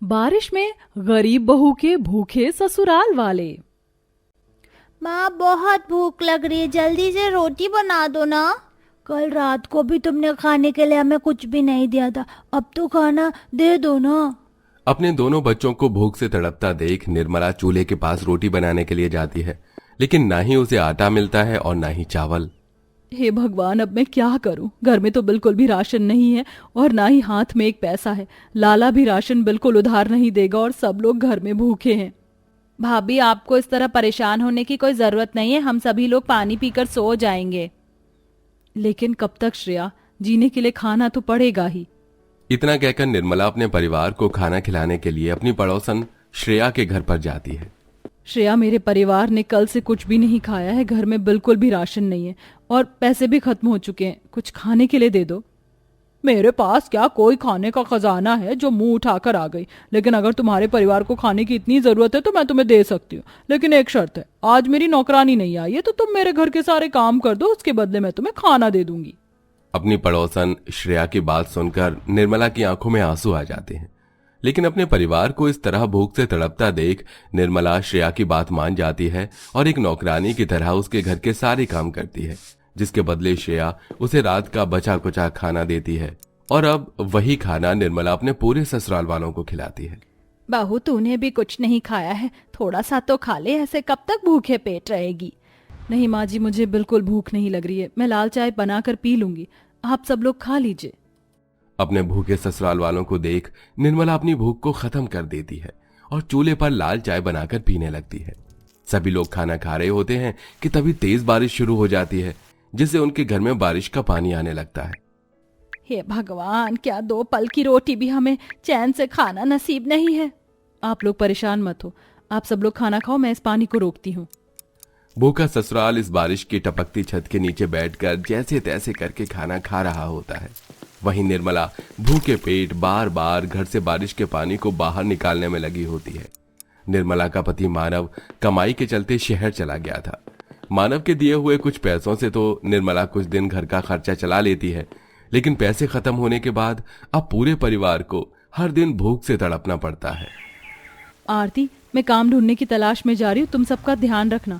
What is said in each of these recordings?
बारिश में गरीब बहू के भूखे ससुराल वाले। माँ बहुत भूख लग रही है, जल्दी से रोटी बना दो ना। कल रात को भी तुमने खाने के लिए हमें कुछ भी नहीं दिया था, अब तो खाना दे दो ना। अपने दोनों बच्चों को भूख से तड़पता देख निर्मला चूल्हे के पास रोटी बनाने के लिए जाती है, लेकिन ना ही उसे आटा मिलता है और ना ही चावल। हे भगवान, अब मैं क्या करूं? घर में तो बिल्कुल भी राशन नहीं है और ना ही हाथ में एक पैसा है। लाला भी राशन बिल्कुल उधार नहीं देगा और सब लोग घर में भूखे हैं। भाभी, आपको इस तरह परेशान होने की कोई जरूरत नहीं है, हम सभी लोग पानी पीकर सो जाएंगे। लेकिन कब तक श्रेया? जीने के लिए खाना तो पड़ेगा ही। इतना कहकर निर्मला अपने परिवार को खाना खिलाने के लिए अपनी पड़ोसन श्रेया के घर पर जाती है। श्रेया, मेरे परिवार ने कल से कुछ भी नहीं खाया है, घर में बिल्कुल भी राशन नहीं है और पैसे भी खत्म हो चुके हैं, कुछ खाने के लिए दे दो। मेरे पास क्या कोई खाने का खजाना है जो मुंह उठाकर आ गई, लेकिन अगर तुम्हारे परिवार को खाने की इतनी जरूरत है तो मैं तुम्हें दे सकती हूँ, लेकिन एक शर्त है, आज मेरी नौकरानी नहीं आई है तो तुम मेरे घर के सारे काम कर दो, उसके बदले मैं तुम्हें खाना दे दूंगी। अपनी पड़ोसन श्रेया की बात सुनकर निर्मला की आंखों में आंसू आ जाते हैं, लेकिन अपने परिवार को इस तरह भूख से तड़पता देख निर्मला श्रेया की बात मान जाती है और एक नौकरानी की तरह उसके घर के सारे काम करती है, जिसके बदले श्रेया उसे रात का बचा कुचा खाना देती है और अब वही खाना निर्मला अपने पूरे ससुराल वालों को खिलाती है। बहू, तूने भी कुछ नहीं खाया है, थोड़ा सा तो खा ले, ऐसे कब तक भूखे पेट रहेगी? नहीं माँ जी, मुझे बिल्कुल भूख नहीं लग रही है, मैं लाल चाय बनाकर पी लूंगी, आप सब लोग खा लीजिए। अपने भूखे ससुराल वालों को देख निर्मला अपनी भूख को खत्म कर देती है और चूल्हे पर लाल चाय बनाकर पीने लगती है। सभी लोग खाना खा रहे होते हैं कि तभी तेज बारिश शुरू हो जाती है, जिससे उनके घर में बारिश का पानी आने लगता है। हे भगवान, क्या 2 पल की रोटी भी हमें चैन से खाना नसीब नहीं है। आप लोग परेशान मत हो, आप सब लोग खाना खाओ, मैं इस पानी को रोकती हूँ। भूखा ससुराल इस बारिश की टपकती छत के नीचे बैठकर जैसे तैसे करके खाना खा रहा होता है। वहीं निर्मला भूखे पेट बार बार घर से बारिश के पानी को बाहर निकालने में लगी होती है। निर्मला का पति मानव कमाई के चलते शहर चला गया था। मानव के दिए हुए कुछ पैसों से तो निर्मला कुछ दिन घर का खर्चा चला लेती है, लेकिन पैसे खत्म होने के बाद अब पूरे परिवार को हर दिन भूख से तड़पना पड़ता है। आरती, मैं काम ढूंढने की तलाश में जा रही हूँ, तुम सबका ध्यान रखना।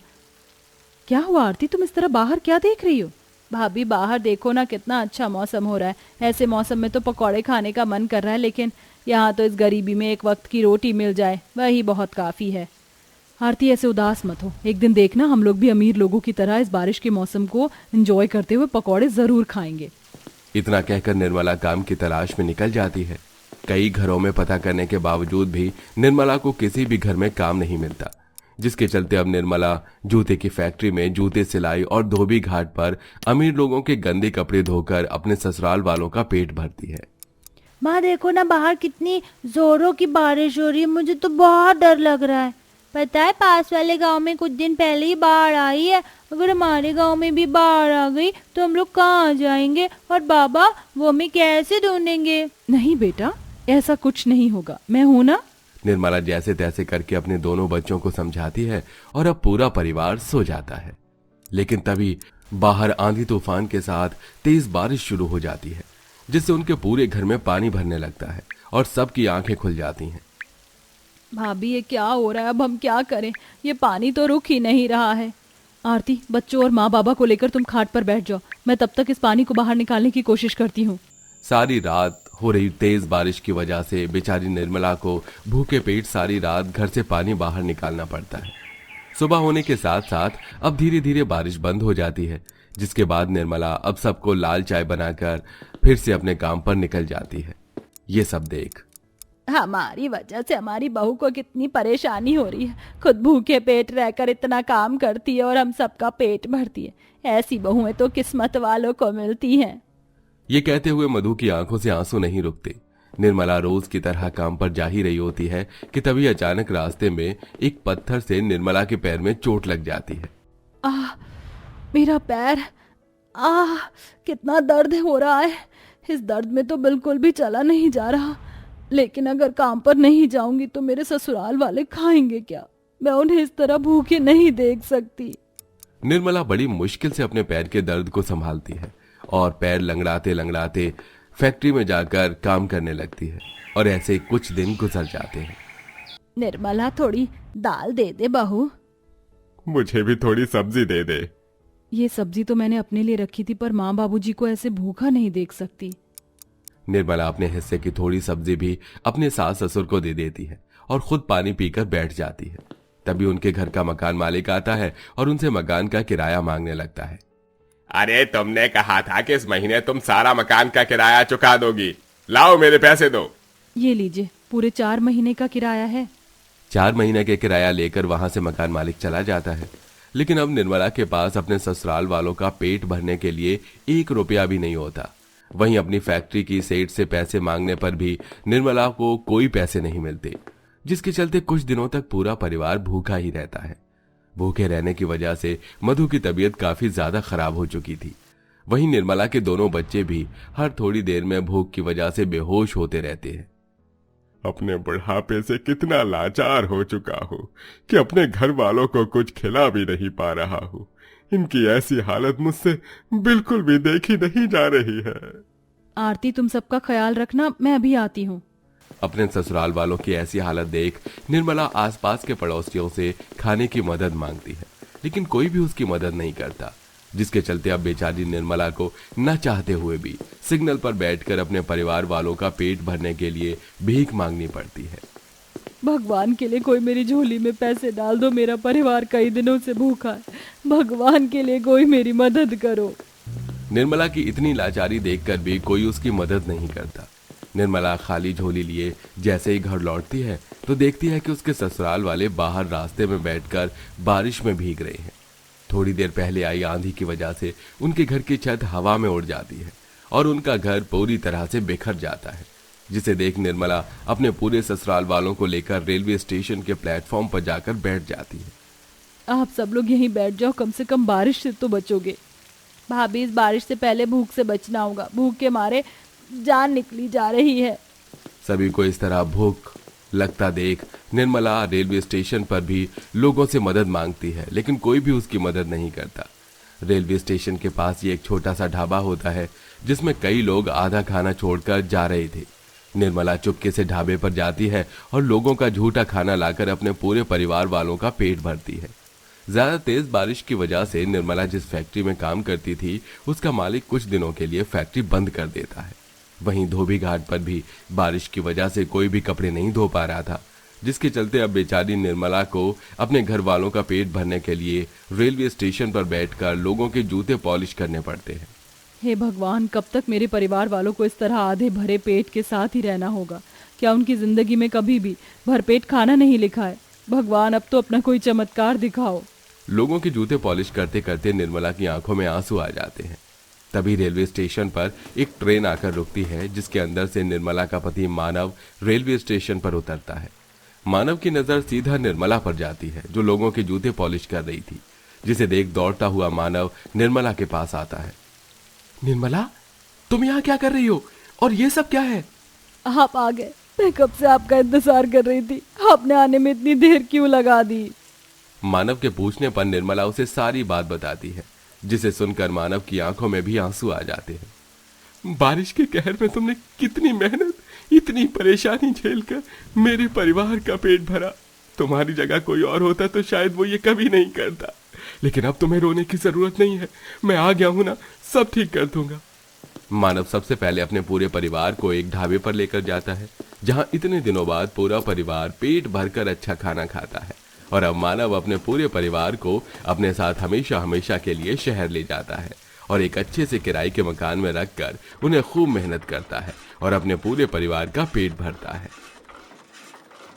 क्या हुआ आरती, तुम इस तरह बाहर क्या देख रही हो? भाभी, बाहर देखो ना, कितना अच्छा मौसम हो रहा है। ऐसे मौसम में तो पकौड़े खाने का मन कर रहा है, लेकिन यहाँ तो इस गरीबी में एक वक्त की रोटी मिल जाए वही बहुत काफी है। आरती, ऐसे उदास मत हो, एक दिन देखना हम लोग भी अमीर लोगों की तरह इस बारिश के मौसम को एंजॉय करते हुए पकौड़े जरूर खाएंगे। इतना कहकर निर्मला काम की तलाश में निकल जाती है। कई घरों में पता करने के बावजूद भी निर्मला को किसी भी घर में काम नहीं मिलता, जिसके चलते अब निर्मला जूते की फैक्ट्री में जूते सिलाई और धोबी घाट पर अमीर लोगों के गंदे कपड़े धोकर अपने ससुराल वालों का पेट भरती है। माँ देखो ना, बाहर कितनी जोरों की बारिश हो रही है, मुझे तो बहुत डर लग रहा है। पता है, पास वाले गांव में कुछ दिन पहले ही बाढ़ आई है, अगर हमारे गांव में भी बाढ़ आ गई तो हम लोग कहाँ जाएंगे, और बाबा वो हमें कैसे ढूंढेंगे? नहीं बेटा, ऐसा कुछ नहीं होगा, मैं हूं ना। निर्मला जैसे तैसे करके अपने दोनों बच्चों को समझाती है और अब पूरा परिवार सो जाता है। लेकिन तभी बाहर आंधी तूफान के साथ तेज बारिश शुरू हो जाती है, जिससे उनके पूरे घर में पानी भरने लगता है और सबकी आंखें खुल जाती हैं। भाभी, ये क्या हो रहा है? अब हम क्या करें? ये पानी तो रुक ही नहीं रहा है। आरती, बच्चों और माँ बाबा को लेकर तुम खाट पर बैठ जाओ, मैं तब तक इस पानी को बाहर निकालने की कोशिश करती हूँ। सारी रात हो रही तेज बारिश की वजह से बेचारी निर्मला को भूखे पेट सारी रात घर से पानी बाहर निकालना पड़ता है। सुबह होने के साथ साथ अब धीरे धीरे बारिश बंद हो जाती है, जिसके बाद निर्मला अब सबको लाल चाय बनाकर फिर से अपने काम पर निकल जाती है। ये सब देख हमारी वजह से हमारी बहू को कितनी परेशानी हो रही है, खुद भूखे पेट रहकर इतना काम करती है और हम सबका पेट भरती है। ऐसी बहुएं तो किस्मत वालों को मिलती हैं। ये कहते हुए मधु की आंखों से आंसू नहीं रुकते। निर्मला रोज की तरह काम पर जा ही रही होती है कि तभी अचानक रास्ते में एक पत्थर से निर्मला के पैर में चोट लग जाती है। मेरा पैर, कितना दर्द हो रहा है। इस दर्द में तो बिल्कुल भी चला नहीं जा रहा, लेकिन अगर काम पर नहीं जाऊंगी तो मेरे ससुराल वाले खाएंगे क्या? मैं उन्हें इस तरह भूखे नहीं देख सकती। निर्मला बड़ी मुश्किल से अपने पैर के दर्द को संभालती है और पैर लंगड़ाते लंगड़ाते फैक्ट्री में जाकर काम करने लगती है और ऐसे कुछ दिन गुजर जाते हैं। निर्मला थोड़ी दाल दे दे बहू। मुझे भी थोड़ी सब्जी दे दे। ये सब्जी तो मैंने अपने लिए रखी थी, पर माँ बाबूजी को ऐसे भूखा नहीं देख सकती। निर्मला अपने हिस्से की थोड़ी सब्जी भी अपने सास ससुर को दे देती है और खुद पानी पीकर बैठ जाती है। तभी उनके घर का मकान मालिक आता है और उनसे मकान का किराया मांगने लगता है। अरे तुमने कहा था कि इस महीने तुम सारा मकान का किराया चुका दोगी, लाओ मेरे पैसे दो। ये लीजिए, पूरे 4 महीने का किराया है। 4 महीने के किराया लेकर वहां से मकान मालिक चला जाता है, लेकिन अब निर्मला के पास अपने ससुराल वालों का पेट भरने के लिए 1 रुपया भी नहीं होता। वहीं अपनी फैक्ट्री की सेठ से पैसे मांगने पर भी निर्मला को कोई पैसे नहीं मिलते, जिसके चलते कुछ दिनों तक पूरा परिवार भूखा ही रहता है। भूखे रहने की वजह से मधु की तबीयत काफी ज्यादा खराब हो चुकी थी। वहीं निर्मला के दोनों बच्चे भी हर थोड़ी देर में भूख की वजह से बेहोश होते रहते हैं। अपने बुढ़ापे से कितना लाचार हो चुका हूँ कि अपने घर वालों को कुछ खिला भी नहीं पा रहा हूँ। इनकी ऐसी हालत मुझसे बिल्कुल भी देखी नहीं जा रही है। आरती, तुम सबका ख्याल रखना, मैं अभी आती हूँ। अपने ससुराल वालों की ऐसी हालत देख निर्मला आसपास के पड़ोसियों से खाने की मदद मांगती है, लेकिन कोई भी उसकी मदद नहीं करता, जिसके चलते अब बेचारी निर्मला को न चाहते हुए भी सिग्नल पर बैठकर अपने परिवार वालों का पेट भरने के लिए भीख मांगनी पड़ती है। भगवान के लिए कोई मेरी झोली में पैसे डाल दो, मेरा परिवार कई दिनों से भूखा है। भगवान के लिए कोई मेरी मदद करो। निर्मला की इतनी लाचारी देखकर भी कोई उसकी मदद नहीं करता। निर्मला खाली झोली लिए जैसे ही घर लौटती है तो देखती है कि उसके ससुराल वाले बाहर रास्ते में बैठकर बारिश में भीग रहे हैं। थोड़ी देर पहले आई आंधी की वजह से उनके घर की छत हवा में उड़ जाती है और उनका घर पूरी तरह से बिखर जाता है, जिसे देख निर्मला अपने पूरे ससुराल वालों को लेकर रेलवे स्टेशन के प्लेटफॉर्म पर जाकर बैठ जाती है। आप सब लोग यहीं बैठ जाओ, कम से कम बारिश से तो बचोगे। भाभी, इस बारिश से पहले भूख से बचना होगा, भूख के मारे जान निकली जा रही है। सभी को इस तरह भूख लगता देख निर्मला रेलवे स्टेशन पर भी लोगों से मदद मांगती है, लेकिन कोई भी उसकी मदद नहीं करता। रेलवे स्टेशन के पास ये एक छोटा सा ढाबा होता है जिसमें कई लोग आधा खाना छोड़कर जा रहे थे। निर्मला चुपके से ढाबे पर जाती है और लोगों का झूठा खाना लाकर अपने पूरे परिवार वालों का पेट भरती है। ज्यादा तेज बारिश की वजह से निर्मला जिस फैक्ट्री में काम करती थी उसका मालिक कुछ दिनों के लिए फैक्ट्री बंद कर देता है। वहीं धोबी घाट पर भी बारिश की वजह से कोई भी कपड़े नहीं धो पा रहा था, जिसके चलते अब बेचारी निर्मला को अपने घर वालों का पेट भरने के लिए रेलवे स्टेशन पर बैठकर लोगों के जूते पॉलिश करने पड़ते हैं। हे भगवान, कब तक मेरे परिवार वालों को इस तरह आधे भरे पेट के साथ ही रहना होगा? क्या उनकी जिंदगी में कभी भी भरपेट खाना नहीं लिखा है? भगवान, अब तो अपना कोई चमत्कार दिखाओ। लोगों के जूते पॉलिश करते करते निर्मला की आंखों में आंसू आ जाते हैं। तभी रेलवे स्टेशन पर एक ट्रेन आकर रुकती है, जिसके अंदर से निर्मला का पति मानव रेलवे स्टेशन पर उतरता है। मानव की नजर सीधा निर्मला पर जाती है, जो लोगों के जूते पॉलिश कर रही थी, जिसे देख दौड़ता हुआ मानव निर्मला के पास आता है। निर्मला, तुम यहाँ क्या कर रही हो और ये सब क्या है? आप आ गए, मैं कब से आपका इंतजार कर रही थी, आपने आने में इतनी देर क्यों लगा दी? मानव के पूछने पर निर्मला उसे सारी बात बताती है, जिसे सुनकर मानव की आंखों में भी आंसू आ जाते हैं। बारिश के कहर में तुमने कितनी मेहनत, इतनी परेशानी झेलकर मेरे परिवार का पेट भरा। तुम्हारी जगह कोई और होता तो शायद वो ये कभी नहीं करता, लेकिन अब तुम्हें रोने की जरूरत नहीं है, मैं आ गया हूं ना, सब ठीक कर दूंगा। मानव सबसे पहले अपने पूरे परिवार को एक ढाबे पर लेकर जाता है, जहां इतने दिनों बाद पूरा परिवार पेट भरकर अच्छा खाना खाता है। और अब मानव अपने पूरे परिवार को अपने साथ हमेशा हमेशा के लिए शहर ले जाता है और एक अच्छे से किराए के मकान में रखकर उन्हें खूब मेहनत करता है और अपने पूरे परिवार का पेट भरता है।